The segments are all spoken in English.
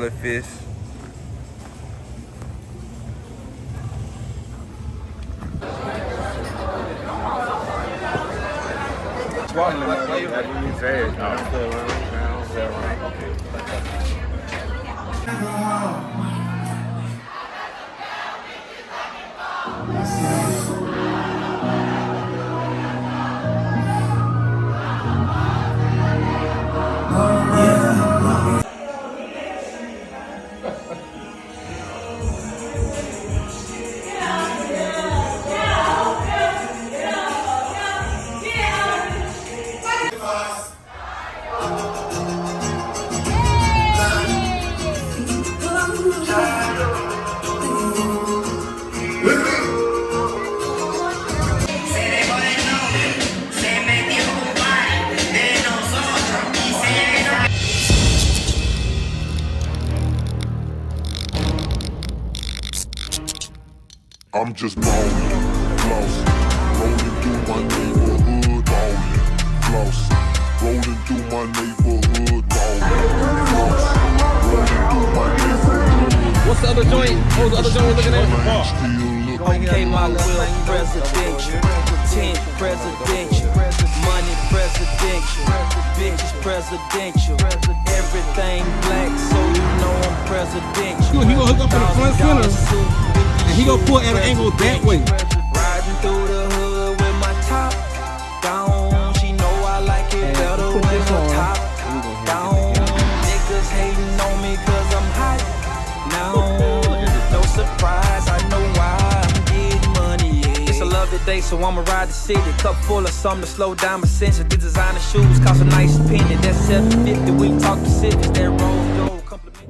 Jellyfish. I'm just ballin', flossing, rolling through my neighborhood, ballin', flossing, rolling through my neighborhood, ballin', flossing, rolling through my neighborhood. What's the other joint? What was the other joint we're looking at? Okay, my will presidential, 10 presidential, money presidential, bitches presidential, everything black, so you know I'm presidential. He gonna hook up in the front center, and he gonna pull at an angle that way. Riding through the hood with my top down, she know I like it better when the top down. Niggas hating on me 'cause I'm hot now. No surprise, I know why I'm getting money. Yeah. It's a lovely day, so I'ma ride the city. Cup full of something to slow down my senses. The designer shoes cost a nice penny. That's $750. We talk Pacifics, that rose gold compliment.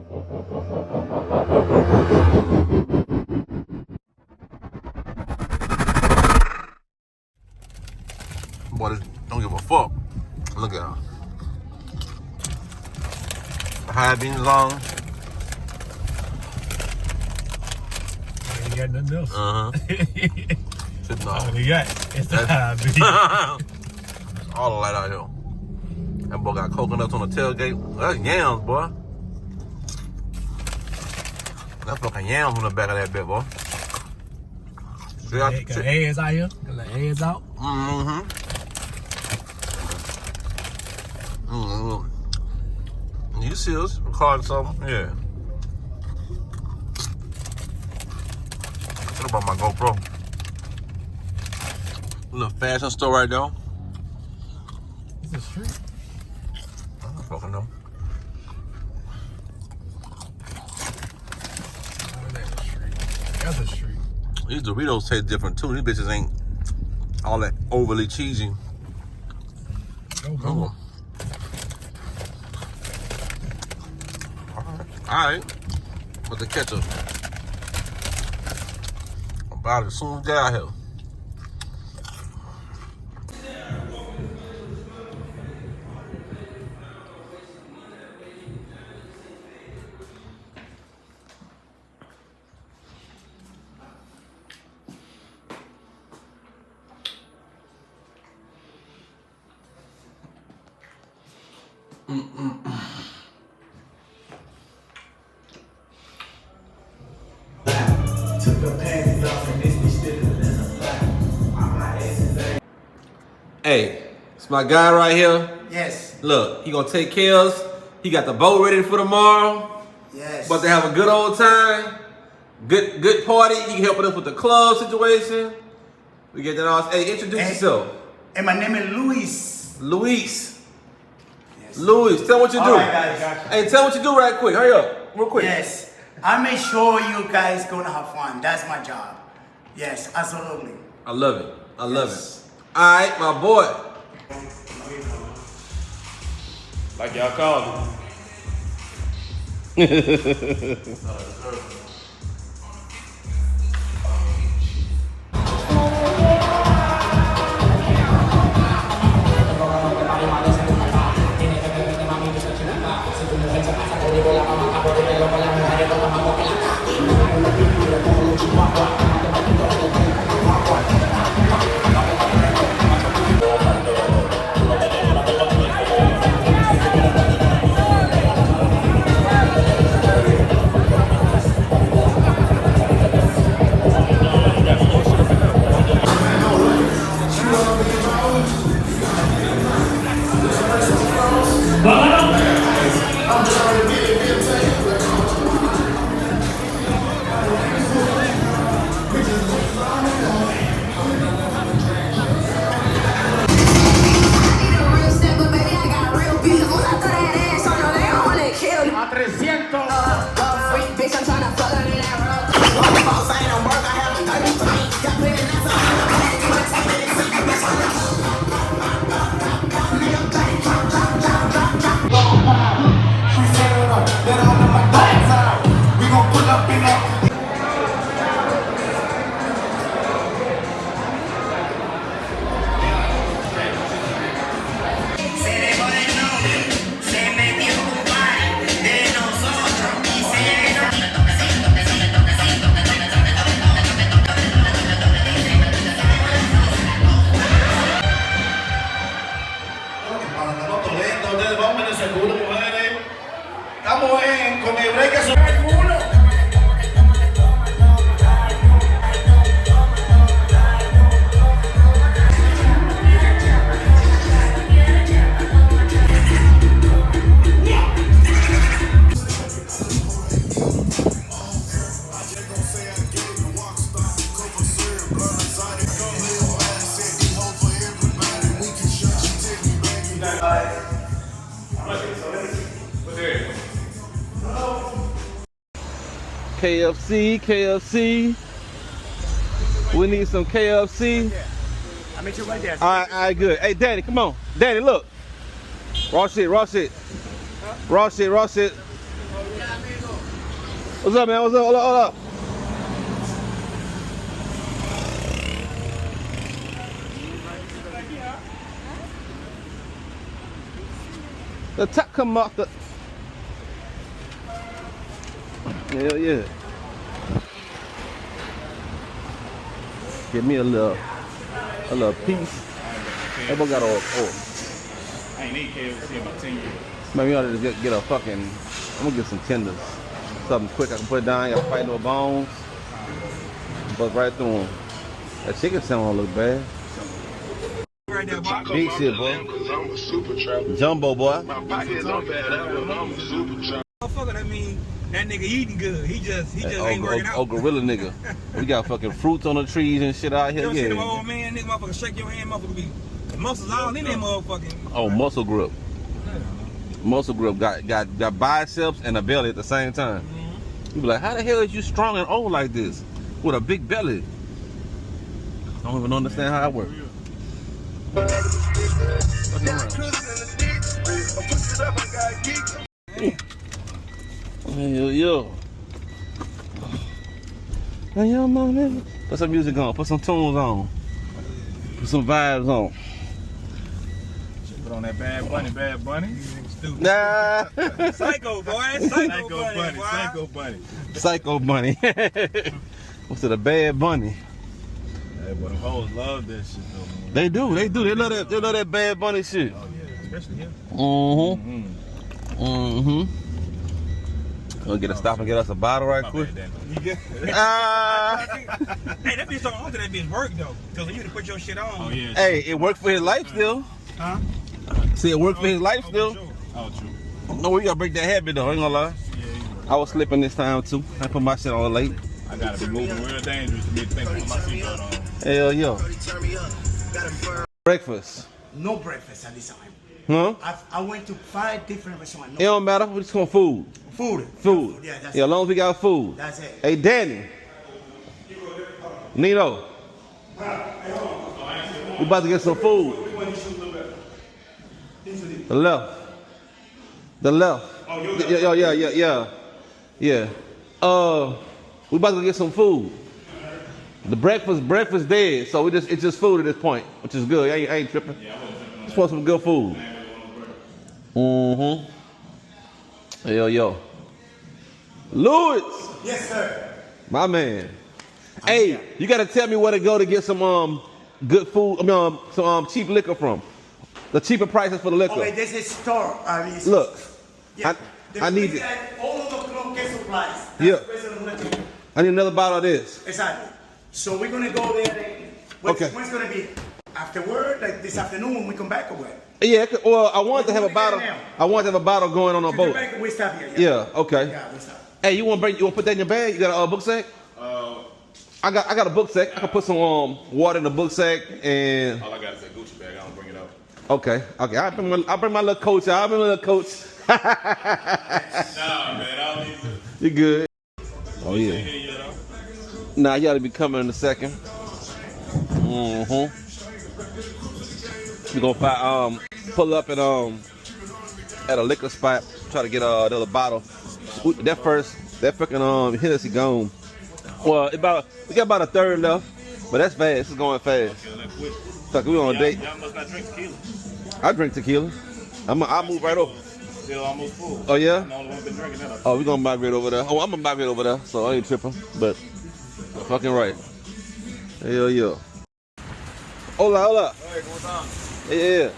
Boy, this don't give a fuck. Look at her. High beans on. You got nothing else. Sitting All on. you got is the high beat. All the light out here. That boy got coconuts on the tailgate. That's yams, boy. That's fucking yams on the back of that bit, boy. Got eggs out here. Got the eggs out. You see us recording something? Yeah. What about my GoPro? Little fashion store right there. It's a street. I don't fucking know. That's a street. These Doritos taste different too. These bitches ain't all that overly cheesy. Oh. Alright. With the ketchup. About it as soon as we get out here. Hey, it's my guy right here. Yes. Look, he gonna take care of us. He got the boat ready for tomorrow. Yes. About to have a good old time. Good party. He can help us with the club situation. We get that all. Hey, introduce yourself. Hey, my name is Luis. Luis. Yes. Luis, tell what you do. All right, guys. Gotcha. Hey, tell what you do right quick. Hurry up, real quick. Yes. I make sure you guys gonna have fun. That's my job. Yes, absolutely. I love it. I love it. All right, my boy. Like y'all called KFC. We need some KFC. I met you right there. All right, good. Hey, Danny, come on. Danny, look. Raw shit. What's up, man? What's up? Hold up. The top come off the. Hell yeah. Give me a little piece. Everyone got all. I ain't eat KFC in about 10 years. Maybe you ought to get a fucking. I'm gonna get some tenders. Something quick I can put down. Got to fight no bones. Bust right through them. That chicken sound don't look bad. Right there, boy. Big shit, boy. Jumbo, boy. Motherfucker, that mean that nigga eating good. He just ain't working out. Oh, gorilla nigga. We got fucking fruits on the trees and shit out You here. ever seen them Yeah. old man, nigga, motherfucker shake your hand, motherfucker be the muscles all in that motherfucking. Oh, muscle grip. Muscle grip got biceps and a belly at the same time. You be like, how the hell is you strong and old like this with a big belly? I don't even understand how that works. Yo. Hey, yo, man, nigga. Put some music on. Put some tunes on. Put some vibes on. Put on that Bad Bunny. Stupid. Nah. Psycho, boy. Psycho Bunny. Psycho Bunny. What's it, a Bad Bunny? Hey, but them hoes love that shit though, man. They do. They love that Bad Bunny shit. Oh yeah, especially here. We'll get a stop and get us a bottle right My quick. bad, Danny. Hey, that bitch don't alter that bitch work though. Cause when you to put your shit on. Oh yeah. Hey, it worked for his life still. Huh? See, it worked for his life still. Oh, true. No, we gotta break that habit though. I ain't gonna lie. Yeah, I was slipping this time too. I put my shit on late. I gotta be moving real dangerous to me to think put my seatbelt on. Hell yo. Breakfast. No breakfast at this time. Huh? I went to 5 different restaurants. It don't matter. We just want food. Food. Yeah, that's Yeah, as long as we got food. That's it. Hey, Danny. Nino. We about to get some food. The left. Yeah. We about to get some food. The breakfast dead, so it's just food at this point, which is good. I ain't tripping. Just want some good food. Yo. Louis. Yes, sir. My man. Hey, you gotta tell me where to go to get some good food. Some cheap liquor from. The cheaper prices for the liquor. Okay, this is store. Look, Yeah. I need it. All of the club que supplies. Yeah. I need another bottle of this. Exactly. So we're gonna go there. Okay. When's gonna be? Afterward, like this afternoon when we come back or what? Yeah, well, I want to have a bottle. Now. I want to have a bottle going on a Come boat. back, we stop here. Yeah, okay. Yeah, we stop. Hey, you want to put that in your bag? You got a book sack? I got a book sack. I can put some water in the book sack and. All I got is a Gucci bag. I don't bring it up. Okay. I'll bring my little coach out. I'll bring my little coach. Nah, man, I don't need to. You good? Oh Ain't yeah. here yet, though. Nah, you gotta be coming in a second. We gonna pull up at a liquor spot, try to get another bottle. That fucking Hennessy gone. Well, we got about a third left, but that's fast. It's going fast. Fuck, we on a date. Y'all must not drink tequila. I drink tequila. I'll move right over. Still almost full. Oh yeah? I'm the only one been drinking that. Oh, we gonna migrate over there. Oh, I'm gonna migrate over there, so I ain't tripping. But fucking right. Hell yeah. Hola. Hey, what's on? Yeah.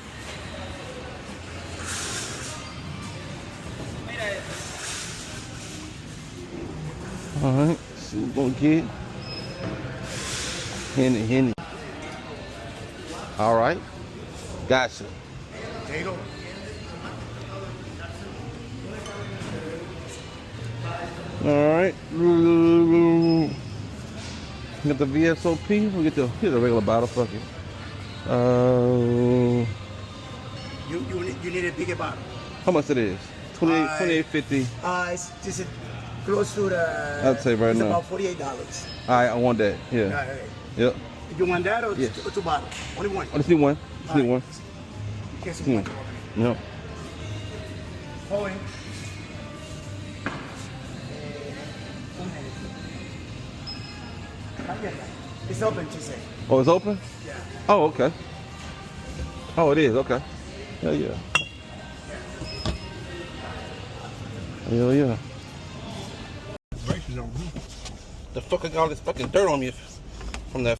All right. See what we're gonna get. Henny. All right. Gotcha. There you go. All right. Get the VSOP. We'll get the regular bottle. Fuck it. You need a bigger bottle. How much it is? 28.50. It's just close to the. I'd say right it's now. about $48. All right, I want that. Yeah. All right. Yep. You want that or Yeah. two bottles? Only one. I just need one. Just need one. Okay, so one. Yep. Hold it. It's open, she said. Oh, it's open? Yeah. Oh, okay. Oh, it is. Okay. Hell yeah. Hell yeah. The fuck I got all this fucking dirt on me from that.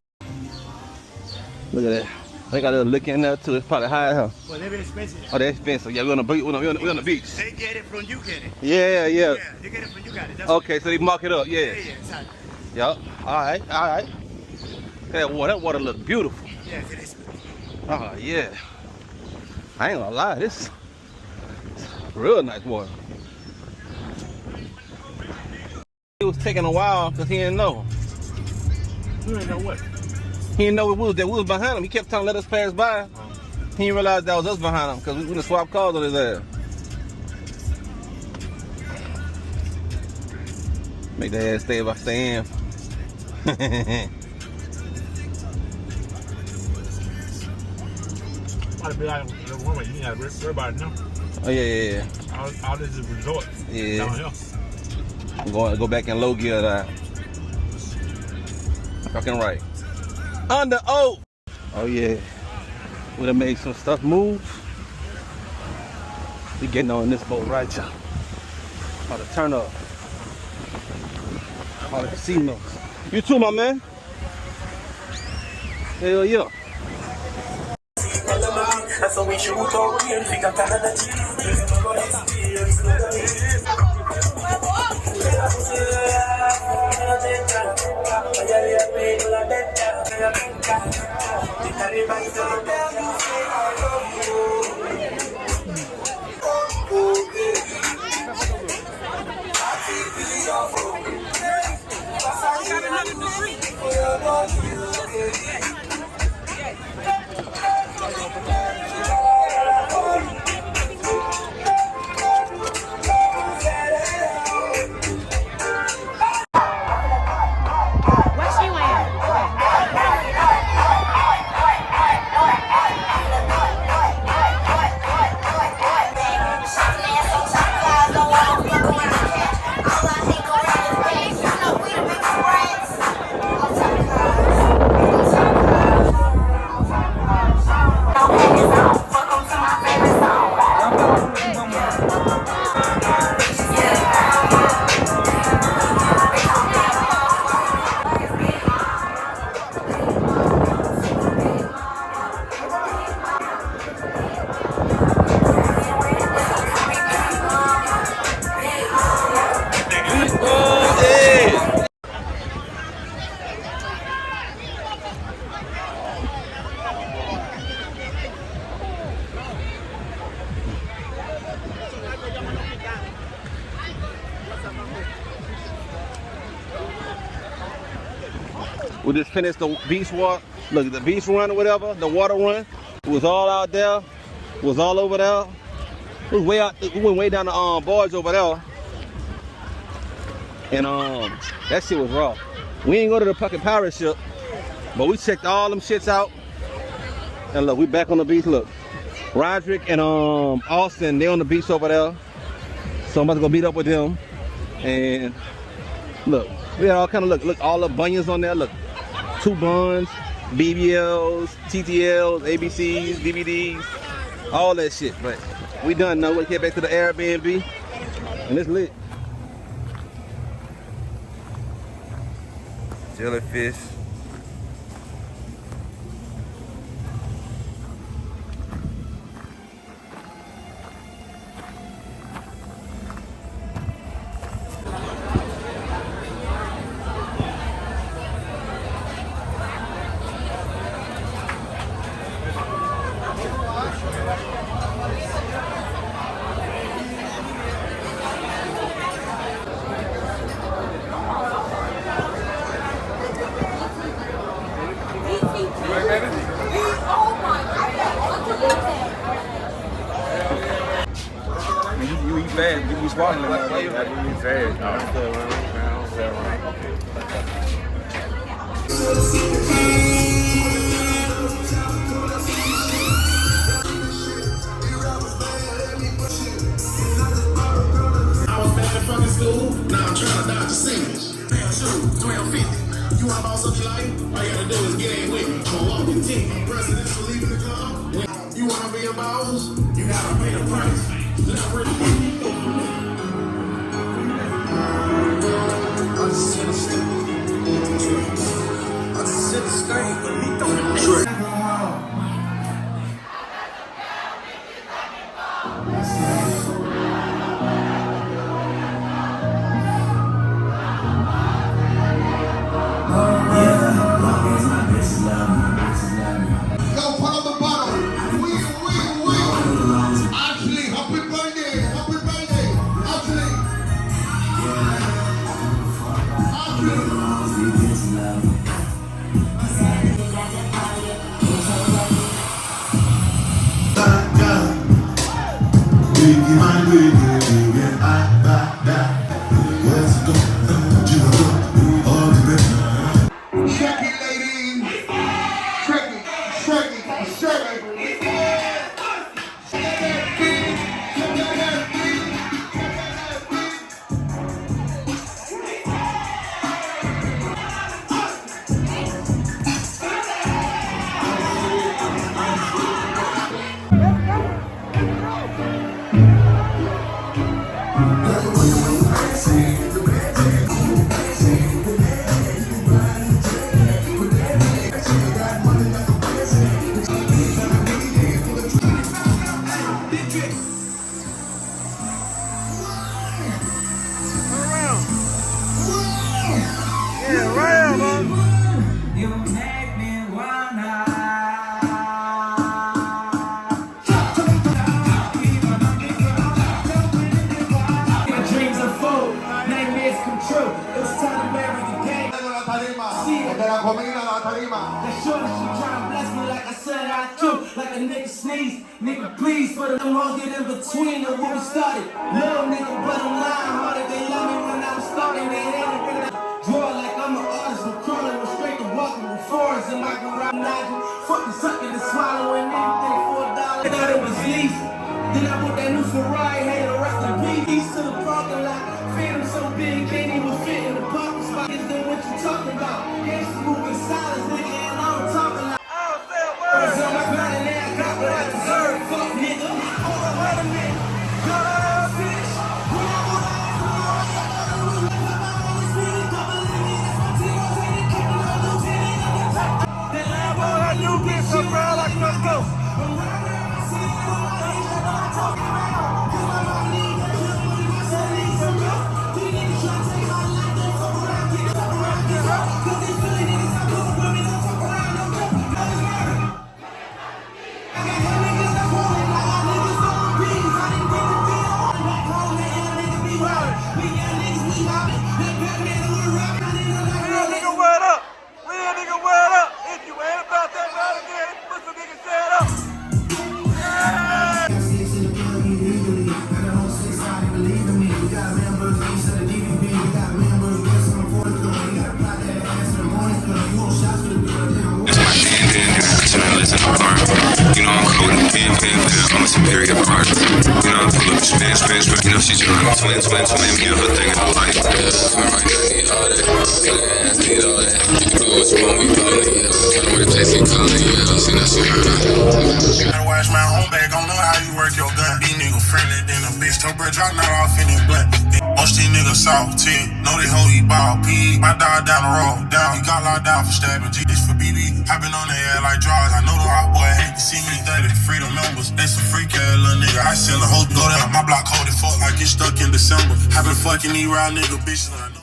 Look at that. They got a little lick in there too. It's probably high as hell. Well, they're very expensive. Oh, they're expensive. Yeah, we're on the beach. We're on the beach. They get it from you, get it. Yeah. Yeah, they get it from you, got it. That's Okay, so they mark it up. Yeah. yeah, exactly. Yup. All right. Look at that water. That water look beautiful. Yes, it is. Oh yeah. I ain't gonna lie. This is real nice water. It was taking a while because he didn't know. You ain't know what? He didn't know we was behind him. He kept trying to let us pass by. He didn't realize that was us behind him because we done swapped cars on his ass. Make that ass stay if I stay in. Might be like the woman. You gotta worry about it now. Oh yeah. All this is resort. Yeah. Down here. I'm going to go back in low gear now. Fucking right. Under oath. Oh yeah. We done made some stuff move. We getting on this boat right now. About to turn up. All the casinos. You too, my man. Hell yeah. We just finished the beach walk. Look, the beach run or whatever, the water run. It was all out there. It was all over there. It was way out. We went way down the barge over there. And that shit was raw. We ain't go to the fucking pirate ship, but we checked all them shits out. And look, we back on the beach. Look, Roderick and Austin, they on the beach over there. So I'm about to go meet up with them. And look, we had all kind of look all the bunions on there. Look, 2 buns, BBLs, TTLs, ABCs, DVDs, all that shit. But we done now. We'll get back to the Airbnb, and it's lit. Jellyfish. You eat fast, you be swallowing like that. trash. I don't feel I was back in fucking school, now I'm trying to dodge the seniors. Damn shoes, 1250. You want about something like? All you gotta do is get in with me. I'm a walking team. I'm presidents for leaving the club. You wanna be a boss? You gotta pay the price. Not really. I just said a stain, but he throwing the trick. Like a nigga sneeze, nigga please, for the won't get in between of what we started. Little nigga, but I'm lying harder. They love me when I'm starting. They hate it when I draw like I'm an artist. I'm crawling with straight to walking with foreigns in my garage. Nodding, fucking sucking and swallowing anything for $1. I thought it was lease. Then I bought that new Ferrari, had the rest of me. East to the parking lot. Phantom so big, can't even fit in the parking spot. Is that what you talking about? Gangsters moving silence, nigga, and I'm talking like. So my grind and I got what I deserve. Fuck nigga, hold on, wait a minute. Jellyfish, that Lambo that new bitch up around like no ghost. Superior part. You know, I'm full of spins, but you know, she's trying to twin, give her thing in her life. Yeah, need all that. Need all that. You can do what you want, we calling you. Trying to work place, we calling you. I seen that shit. Gotta watch my home bag, don't know how you work your gun. These niggas friendly, then a bitch told bro, drop not off in it blunt. Most these niggas soft, know they hoe, he ball, P. My dog down the road, down. He got locked down for stabbing, G. This for BB. I been on their head like draws. I know the hot boy hate to see me 30. Freedom members, they some freak ass little nigga. I sell a whole go down. My block hold it fuck like it's stuck in December. I been fucking these round nigga bitches. I know.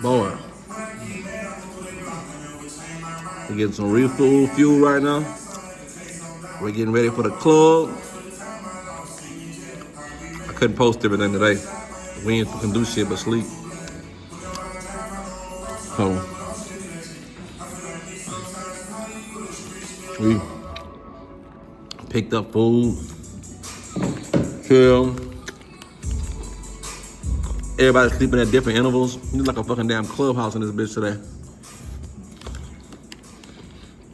Boy, we getting some real fuel right now. We're getting ready for the club. I couldn't post everything today. We ain't fucking do shit but sleep. So we picked up food, chill, Everybody's sleeping at different intervals. It's like a fucking damn clubhouse in this bitch today.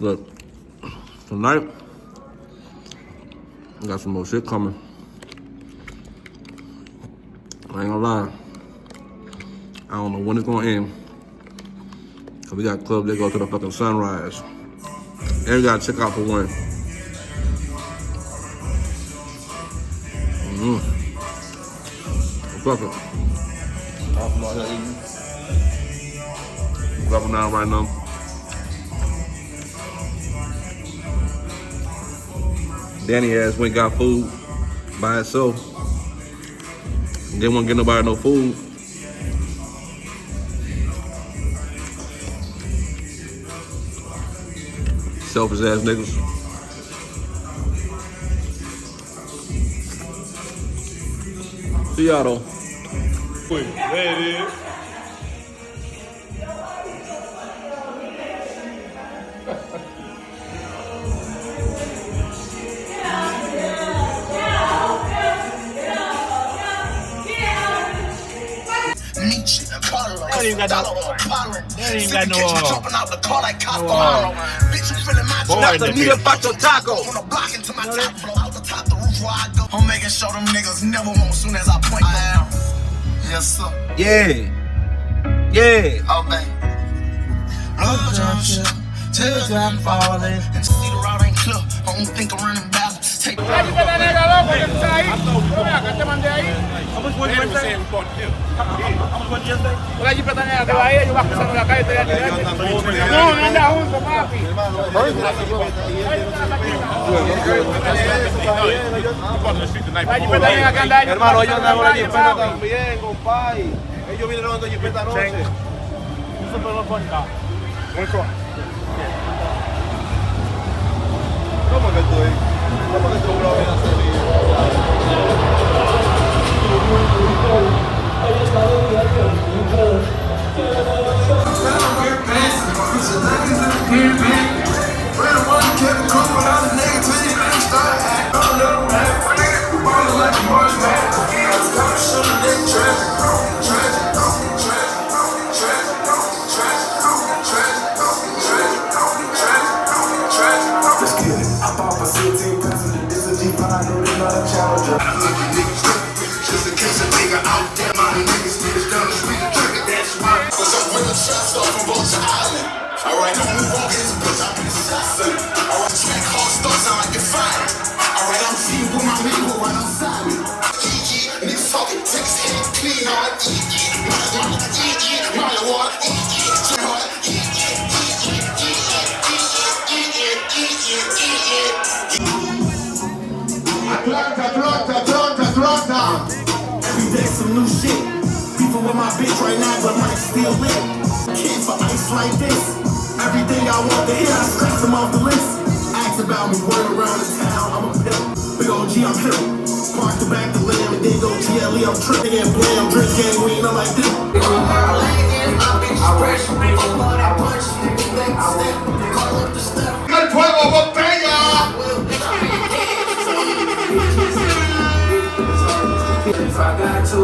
Look, tonight, we got some more shit coming. I ain't gonna lie. I don't know when it's gonna end. Cause we got clubs that go to the fucking sunrise. And we gotta check out for one. Fuck it. I'm out here eating. Grabbing down right now. Danny ass went and got food by himself. Didn't want to get nobody no food. Selfish ass niggas. See y'all though. There it is. They ain't even got no Not the meat about your taco. I'm making sure them niggas never want soon as I point. I am. Yes, sir. Yeah. Yeah. Oh, baby. Love junction, teardrop falling, and see the route ain't clear. I don't think I'm running back. Take How much was it yesterday? How much was it yesterday? Hermano, ellos andaban allí jipeta también, compadre. Ellos vinieron de jipeta anoche. ¿Cómo que tú ahí? ¿Cómo que tú lo ves a Just in case a nigga out there, my niggas is done the street trigger, that's why. Cause I'm winning shots off from Vulture Island. Alright, don't move on, get some bitch, I'm in the shots. Alright, track hard stuff sound like you're fired. Alright, I'm seeing with my nigga right outside me. Niggas talking, take his hands clean, alright. Molly water, Atlanta. Every day some new shit. People with my bitch right now, but might still lit. Kids for ice like this. Everything I want to hear, I scratch them off the list. Ask about me, word around the town, I'm a pimp. Big OG, I'm hip. Park the back, the limb, and then go GLE, I'm tripping and blam. Drink gang, we ain't like this. Good point over banger. If I got to,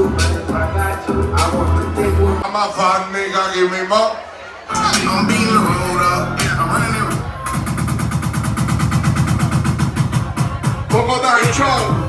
I want the big one. I'm a fun nigga, give me more. I'm beating the road up, I'm running it. Como da show.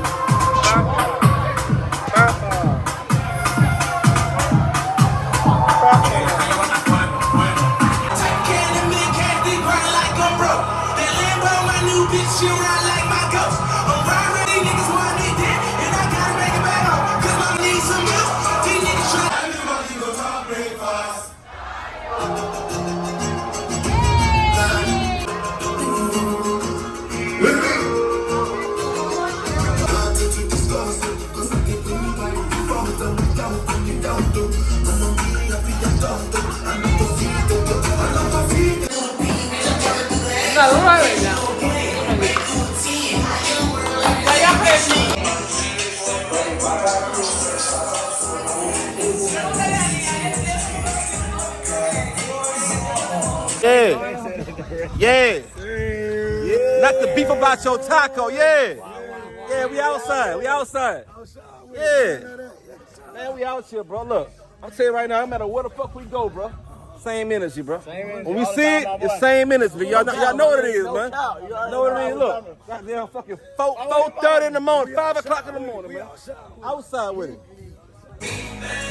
Yeah. Not the beef about your taco, yeah. Yeah, we outside. Yeah. Man, we out here, bro. Look, I'm telling you right now, no matter where the fuck we go, bro. Same energy, bro. When we see it, it's same energy. Y'all know what it is, man. Know what I mean? Look, goddamn fucking 4:30 in the morning, 5 o'clock in the morning, man. Outside with it.